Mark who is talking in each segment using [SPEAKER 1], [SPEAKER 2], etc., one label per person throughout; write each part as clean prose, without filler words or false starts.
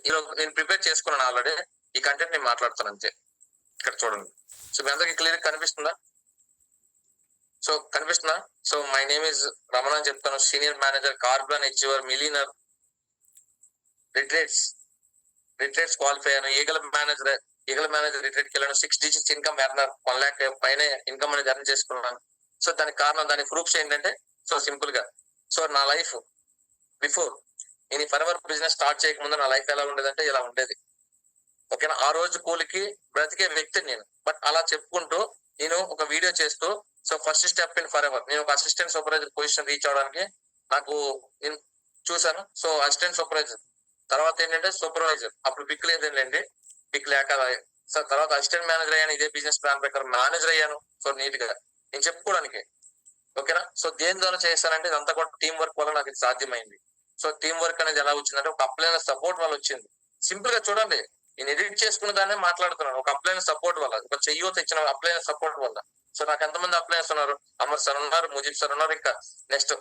[SPEAKER 1] నేను ప్రిపేర్ చేసుకున్నాను ఆల్రెడీ. ఈ కంటెంట్ నేను మాట్లాడతాను అంతే. ఇక్కడ చూడండి. సో మీ అందరికి క్లియర్ కనిపిస్తుందా? సో కనిపిస్తుందా? So my name is Ramana అని చెప్తాను. Senior manager car plan achiever millionaire retreats qualify అయ్యాను. ఈగల మేనేజర్ రిట్రేట్కి వెళ్ళాను. 6 digits ఇన్కమ్ ఎర్నర్ 1 lakh పైన ఇన్కమ్ అనేది ఎర్న్ చేసుకున్నాను. సో దానికి కారణం, దాని ప్రూఫ్స్ ఏంటంటే, సో సింపుల్ గా, సో నా లైఫ్ బిఫోర్ నేను ఫరెవర్ బిజినెస్ స్టార్ట్ చేయకముందు నా లైఫ్ ఎలా ఉండేదంటే ఇలా ఉండేది. ఓకేనా? ఆ రోజు కూలికి బ్రతికే వ్యక్తిని నేను. బట్ అలా చెప్పుకుంటూ నేను ఒక వీడియో చేస్తూ, so first step in forever, నేను ఒక అసిస్టెంట్ సూపర్వైజర్ పొజిషన్ రీచ్ అవడానికి నాకు నేను చూసాను. సో అసిస్టెంట్ సూపర్వైజర్ తర్వాత ఏంటంటే సూపర్వైజర్, అప్పుడు పిక్ లేదండి, పిక్ లేక సో తర్వాత అసిస్టెంట్ మేనేజర్ అయ్యాను. ఇదే బిజినెస్ ప్లాన్ ప్రకారం మేనేజర్ అయ్యాను. సో నీట్ గా నేను చెప్పుకోవడానికి. ఓకేనా? సో దేని ద్వారా చేశానంటే ఇదంతా కూడా టీం వర్క్ వల్ల నాకు ఇది సాధ్యమైంది. సో టీం వర్క్ అనేది ఎలా వచ్చిందంటే ఒక అప్లైనర్ సపోర్ట్ వల్ల వచ్చింది. సింపుల్ గా చూడండి, నేను ఎడిట్ చేసుకున్న దాన్ని మాట్లాడుతున్నాను. ఒక అప్లైనర్ సపోర్ట్ వల్ల, ఒక చెయ్యో తెచ్చిన అప్లైనర్ సపోర్ట్ వల్ల. సో నాకు ఎంతమంది అప్లైనర్స్ ఉన్నారు? అమర్ సార్ ఉన్నారు, ముజీబ్ సార్ ఉన్నారు, ఇంకా నెక్స్ట్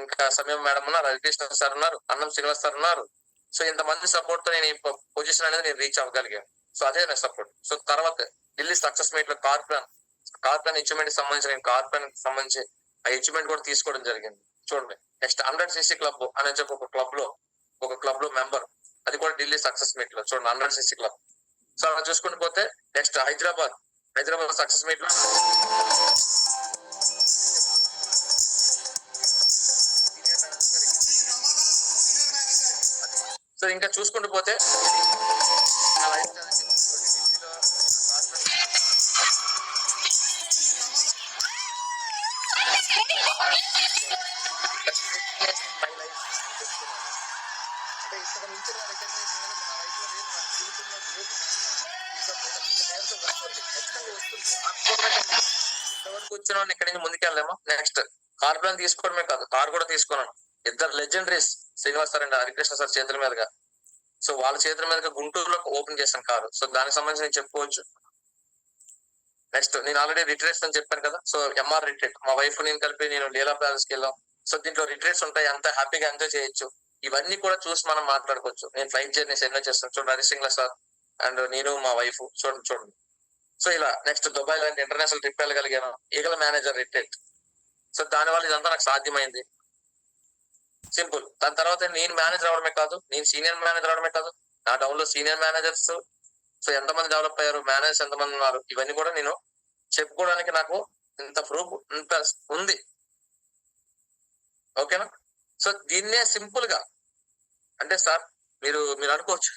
[SPEAKER 1] ఇంకా సమయం మేడం ఉన్నారు, హరికృష్ణ సార్ ఉన్నారు, అన్నం శ్రీనివాస్ సార్ ఉన్నారు. సో ఇంతమంది సపోర్ట్ తో నేను ఈ పొజిషన్ అనేది నేను రీచ్ అవ్వగలిగాను. సో అదే నా సపోర్ట్. సో తర్వాత ఢిల్లీ సక్సెస్ మీట్ లో కార్ప్లాన్ అచీవ్మెంట్ సంబంధించిన కార్ప్లాన్ సంబంధించి ఆ అచీవ్మెంట్ కూడా తీసుకోవడం జరిగింది. చూడండి, నెక్స్ట్ 100cc క్లబ్ అనే చెప్పి ఒక క్లబ్ లో మెంబర్, అది కూడా ఢిల్లీ సక్సెస్ మీట్ లో. చూడండి 100cc క్లబ్. సో అలా చూసుకుంటూ పోతే నెక్స్ట్ హైదరాబాద్ సక్సెస్ మీట్ లో సో ఇంకా చూసుకుంటూ పోతే ఇంతవరకు వచ్చిన ఇక్కడి నుంచి ముందుకెళ్ళాము. నెక్స్ట్ కార్ప్లాన్ తీసుకోవడమే కాదు, కార్ కూడా తీసుకున్నాను. ఇద్దరు legendaries, Srinivas sir and Harikrishna sir చేతుల మీదుగా. సో వాళ్ళ చేతుల మీదుగా గుంటూరులో ఓపెన్ చేశాను కారు. సో దానికి సంబంధించి నేను చెప్పుకోవచ్చు. నెక్స్ట్ నేను ఆల్రెడీ రిట్రేట్స్ అని చెప్పాను కదా. సో ఎంఆర్ రిట్రేట్, మా వైఫ్ నేను కలిపి నేను లీలా ప్యాలెస్ కి వెళ్ళాం. సో దీంట్లో రిట్రేట్స్ ఉంటాయి, అంత హ్యాపీగా ఎంజాయ్ చేయొచ్చు. ఇవన్నీ కూడా చూసి మనం మాట్లాడుకోవచ్చు. నేను ఫ్లైట్ జర్నీస్ ఎన్నో చేస్తాను. చూడండి హరిసింగ్ల సార్ అండ్ నేను మా వైఫ్ చూడండి. సో ఇలా నెక్స్ట్ దుబాయ్ లాంటి ఇంటర్నేషనల్ ట్రిప్ వెళ్ళగలిగాను. ఈగల మేనేజర్ రిట్రేట్. సో దానివల్ల ఇదంతా నాకు సాధ్యమైంది. సింపుల్. దాని తర్వాత నేను మేనేజర్ అవడమే కాదు, నేను సీనియర్ మేనేజర్ అవడమే కాదు, నా డౌన్ లో సీనియర్ మేనేజర్స్ సో ఎంతమంది డెవలప్ అయ్యారు, మేనేజర్స్ ఎంతమంది ఉన్నారు, ఇవన్నీ కూడా నేను చెప్పుకోవడానికి నాకు ఇంత ప్రూఫ్ ఇంత ఉంది. ఓకేనా? సో దీన్నే సింపుల్ గా అంటే సార్ మీరు అనుకోవచ్చు,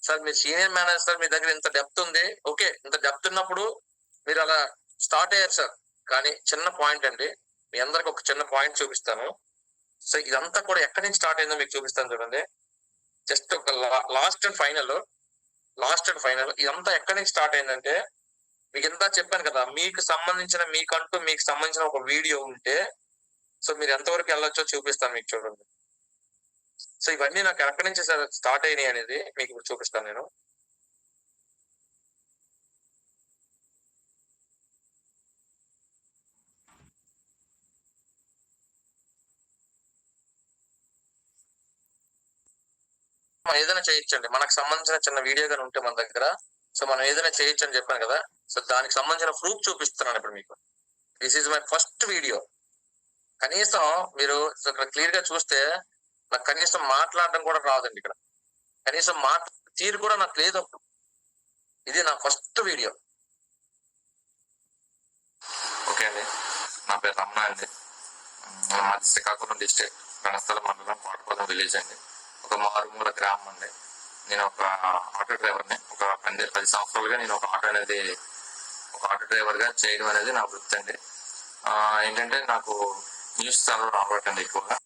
[SPEAKER 1] సార్ మీరు సీనియర్ మేనేజర్ సార్, మీ దగ్గర ఇంత డెప్త్ ఉంది. ఓకే, ఇంత డెప్త్ ఉన్నప్పుడు మీరు అలా స్టార్ట్ అయ్యారు సార్. కానీ చిన్న పాయింట్ అండి, మీ అందరికి ఒక చిన్న పాయింట్ చూపిస్తాను. సో ఇదంతా కూడా ఎక్కడి నుంచి స్టార్ట్ అయిందో మీకు చూపిస్తాను చూడండి. జస్ట్ ఒక లాస్ట్ అండ్ ఫైనల్ ఇదంతా ఎక్కడి నుంచి స్టార్ట్ అయిందంటే, మీకు ఎంత చెప్పాను కదా, మీకు సంబంధించిన ఒక వీడియో ఉంటే సో మీరు ఎంతవరకు వెళ్ళొచ్చో చూపిస్తాను మీకు. చూడండి, సో ఇవన్నీ నాకు ఎక్కడి నుంచి స్టార్ట్ అయినాయి అనేది మీకు ఇప్పుడు చూపిస్తాను నేను. మనం ఏదైనా చేయొచ్చండి, మనకు సంబంధించిన చిన్న వీడియో కానీ ఉంటే మన దగ్గర. సో మనం ఏదైనా చేయొచ్చు అని చెప్పాను కదా. సో దానికి సంబంధించిన ప్రూఫ్ చూపిస్తున్నాను ఇప్పుడు మీకు. This is my first video. కనీసం మీరు ఇక్కడ క్లియర్ గా చూస్తే నాకు కనీసం మాట్లాడడం కూడా రాదండి. ఇక్కడ కనీసం తీరు కూడా నాకు లేదు. ఇది నా ఫస్ట్ వీడియో. ఓకే అండి, నా పేరు రమణ అండి. మాది శ్రీకాకుళం డిస్ట్రిక్ట్, రణస్థలం మండలం, కోటపాలెం విలేజ్ అండి. ఒక మారుమూల గ్రామం అండి. నేను ఒక ఆటో డ్రైవర్ని. ఒక 10 సంవత్సరాలుగా నేను ఒక ఆటో డ్రైవర్ గా చేయడం అనేది నా వృత్తి అండి. ఏంటంటే నాకు న్యూస్ ఛానల్ రావటండి ఎక్కువగా.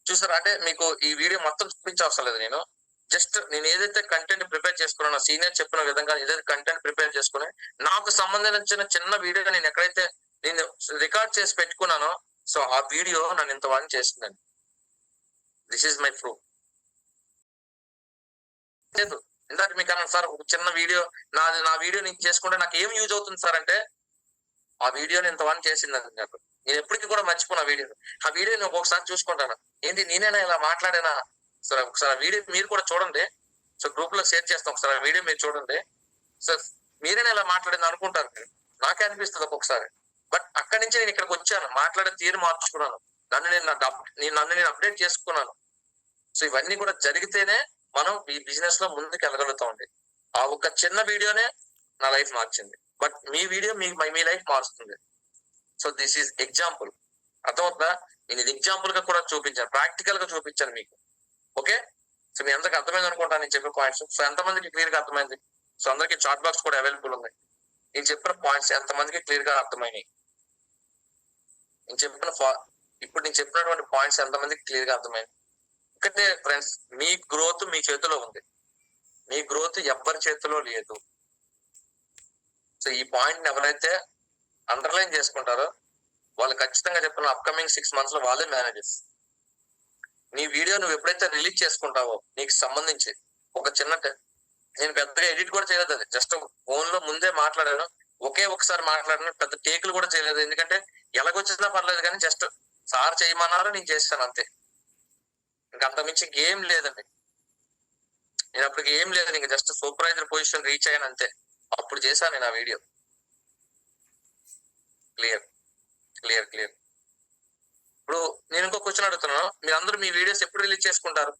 [SPEAKER 1] చూసారా, అంటే మీకు ఈ వీడియో మొత్తం చూపించవసరం లేదు. నేను ఏదైతే కంటెంట్ ప్రిపేర్ చేసుకున్నానో, సీనియర్ చెప్పిన విధంగా ఏదైతే కంటెంట్ ప్రిపేర్ చేసుకుని నాకు సంబంధించిన చిన్న వీడియో నేను ఎక్కడైతే నేను రికార్డ్ చేసి పెట్టుకున్నానో, సో ఆ వీడియో నన్ను ఇంత వాడిని చేస్తుందండి. This is my proof. లేదు ఇందాక మీకు అన్నాను సార్, ఒక చిన్న వీడియో నా వీడియో నేను చేసుకుంటే నాకు ఏం యూజ్ అవుతుంది సార్ అంటే, ఆ వీడియోని ఇంతవరకు చేసిందని నాకు నేను ఎప్పటికీ కూడా మర్చిపోను. ఆ వీడియోని ఒక్కొక్కసారి చూసుకుంటాను, ఏంటి నేనేనా ఇలా మాట్లాడానా. సరే ఒకసారి ఆ వీడియో మీరు కూడా చూడండి. సో గ్రూప్ లో షేర్ చేస్తాం, ఒకసారి ఆ వీడియో మీరు చూడండి. సో మీరేనా ఇలా మాట్లాడింది అనుకుంటారు మీరు, నాకే అనిపిస్తుంది ఒక్కొక్కసారి. బట్ అక్కడి నుంచి నేను ఇక్కడికి వచ్చాను, మాట్లాడే తీరు మార్చుకున్నాను, నన్ను నేను అప్డేట్ చేసుకున్నాను. సో ఇవన్నీ కూడా జరిగితేనే మనం ఈ బిజినెస్ లో ముందుకు వెళ్ళగలుగుతామండి. ఆ ఒక చిన్న వీడియోనే నా లైఫ్ మార్చింది, but me video me life మారుస్తుంది. సో దిస్ ఈజ్ ఎగ్జాంపుల్, అర్థమవుతుందా? నేను ఇది ఎగ్జాంపుల్ గా కూడా చూపించాను, ప్రాక్టికల్ గా చూపించాను మీకు. ఓకే, సో మీ అందరికి అర్థమైంది అనుకుంటాను నేను చెప్పిన పాయింట్స్. సో ఎంతమందికి క్లియర్ గా అర్థమైంది? సో అందరికి చాట్ బాక్స్ కూడా అవైలబుల్ ఉంది. నేను చెప్పిన పాయింట్స్ ఎంతమందికి క్లియర్ గా అర్థమైనాయి? ఇప్పుడు నేను చెప్పినటువంటి పాయింట్స్ ఎంతమందికి క్లియర్ గా అర్థమైంది? ఒకటే ఫ్రెండ్స్, మీ గ్రోత్ మీ చేతిలో ఉంది, మీ గ్రోత్ ఎవ్వరి చేతిలో లేదు. సో ఈ పాయింట్ ఎవరైతే అండర్లైన్ చేసుకుంటారో వాళ్ళు ఖచ్చితంగా చెప్పిన అప్కమింగ్ 6 months లో వాళ్ళే మేనేజర్స్. నీ వీడియో నువ్వు ఎప్పుడైతే రిలీజ్ చేసుకుంటావో నీకు సంబంధించి ఒక చిన్న నేను పెద్దగా ఎడిట్ కూడా చేయలేదు, అది జస్ట్ ఫోన్ లో ముందే మాట్లాడాను, ఒకే ఒకసారి మాట్లాడాను, పెద్ద టేకులు కూడా చేయలేదు. ఎందుకంటే ఎలాగొచ్చినా పర్లేదు కానీ జస్ట్ సార్ చేయమన్నారు, నేను చేస్తాను అంతే. ఇంకా అంతమించి ఇంకేం లేదండి. నేను అప్పటికి ఏం లేదు, ఇంకా జస్ట్ సూపర్వైజర్ పొజిషన్ రీచ్ అయ్యాను అంతే. అప్పుడు చేశాను నేను ఆ వీడియో. Clear clear clear. ఇప్పుడు నేను ఇంకో క్వశ్చన్ అడుగుతున్నాను, మీరు అందరూ మీ వీడియోస్ ఎప్పుడు రిలీజ్ చేసుకుంటారు?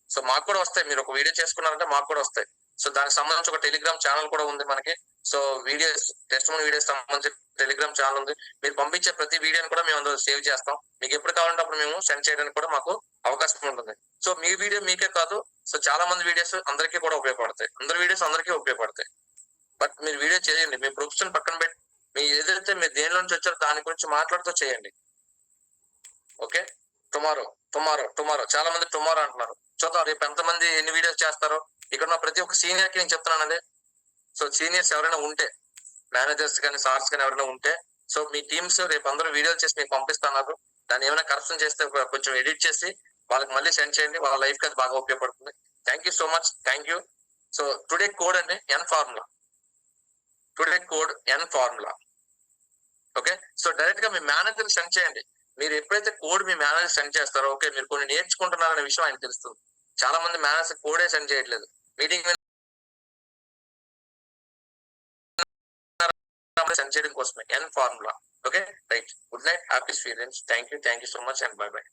[SPEAKER 1] సో మాకు కూడా వస్తాయి, మీరు ఒక వీడియో చేసుకున్నారంటే మాకు కూడా వస్తాయి. సో దానికి సంబంధించి ఒక టెలిగ్రామ్ ఛానల్ కూడా ఉంది మనకి. సో వీడియోస్, టెస్టిమోనీ వీడియోస్ సంబంధించి టెలిగ్రామ్ ఛానల్ ఉంది. మీరు పంపించే ప్రతి వీడియోని కూడా మేము అందులో సేవ్ చేస్తాం. మీకు ఎప్పుడు కావాలంటే అప్పుడు మేము సెండ్ చేయడానికి కూడా మాకు అవకాశం ఉంటుంది. సో మీ వీడియో మీకే కాదు, సో చాలా మంది వీడియోస్ అందరికీ కూడా ఉపయోగపడతాయి, అందరి వీడియోస్ అందరికీ ఉపయోగపడతాయి. బట్ మీరు వీడియో చేయండి, మీ ప్రొఫెషన్ పక్కన పెట్టి మీ ఏదైతే మీరు దేని నుంచి వచ్చారో దాని గురించి మాట్లాడుతూ చేయండి. ఓకే, టుమారో టుమారో టుమారో చాలా మంది టుమారో అంటున్నారు. చూద్దాం రేపు ఎంతమంది ఎన్ని వీడియోస్ చేస్తారో. ఇక్కడ ఉన్న ప్రతి ఒక్క సీనియర్ కి నేను చెప్తున్నానండి. సో సీనియర్స్ ఎవరైనా ఉంటే, మేనేజర్స్ కానీ సార్స్ కానీ ఎవరైనా ఉంటే, సో మీ టీమ్స్ రేపు అందరూ వీడియోలు చేసి మీకు పంపిస్తున్నారు. దాన్ని ఏమైనా కరెక్షన్ చేస్తే కొంచెం ఎడిట్ చేసి వాళ్ళకి మళ్ళీ సెండ్ చేయండి, వాళ్ళ లైఫ్ కి అది బాగా ఉపయోగపడుతుంది. Thank you so much, thank you. So today code అండి ఎన్ ఫార్ములా, టుడే కోడ్ ఎన్ ఫార్ములా. ఓకే, సో డైరెక్ట్ గా మీ మేనేజర్ సెండ్ చేయండి. మీరు ఎప్పుడైతే కోడ్ మీ మేనేజర్ సెండ్ చేస్తారో, ఓకే మీరు కొన్ని నేర్చుకుంటున్నారనే విషయం ఆయన తెలుస్తుంది. చాలా మంది మేనేజర్ కోడే సెండ్ చేయట్లేదు, మీటింగ్ సెండ్ చేయడం కోసమే ఎన్ formula. Okay right, good night, happy sweet dreams. Thank you so much and bye by.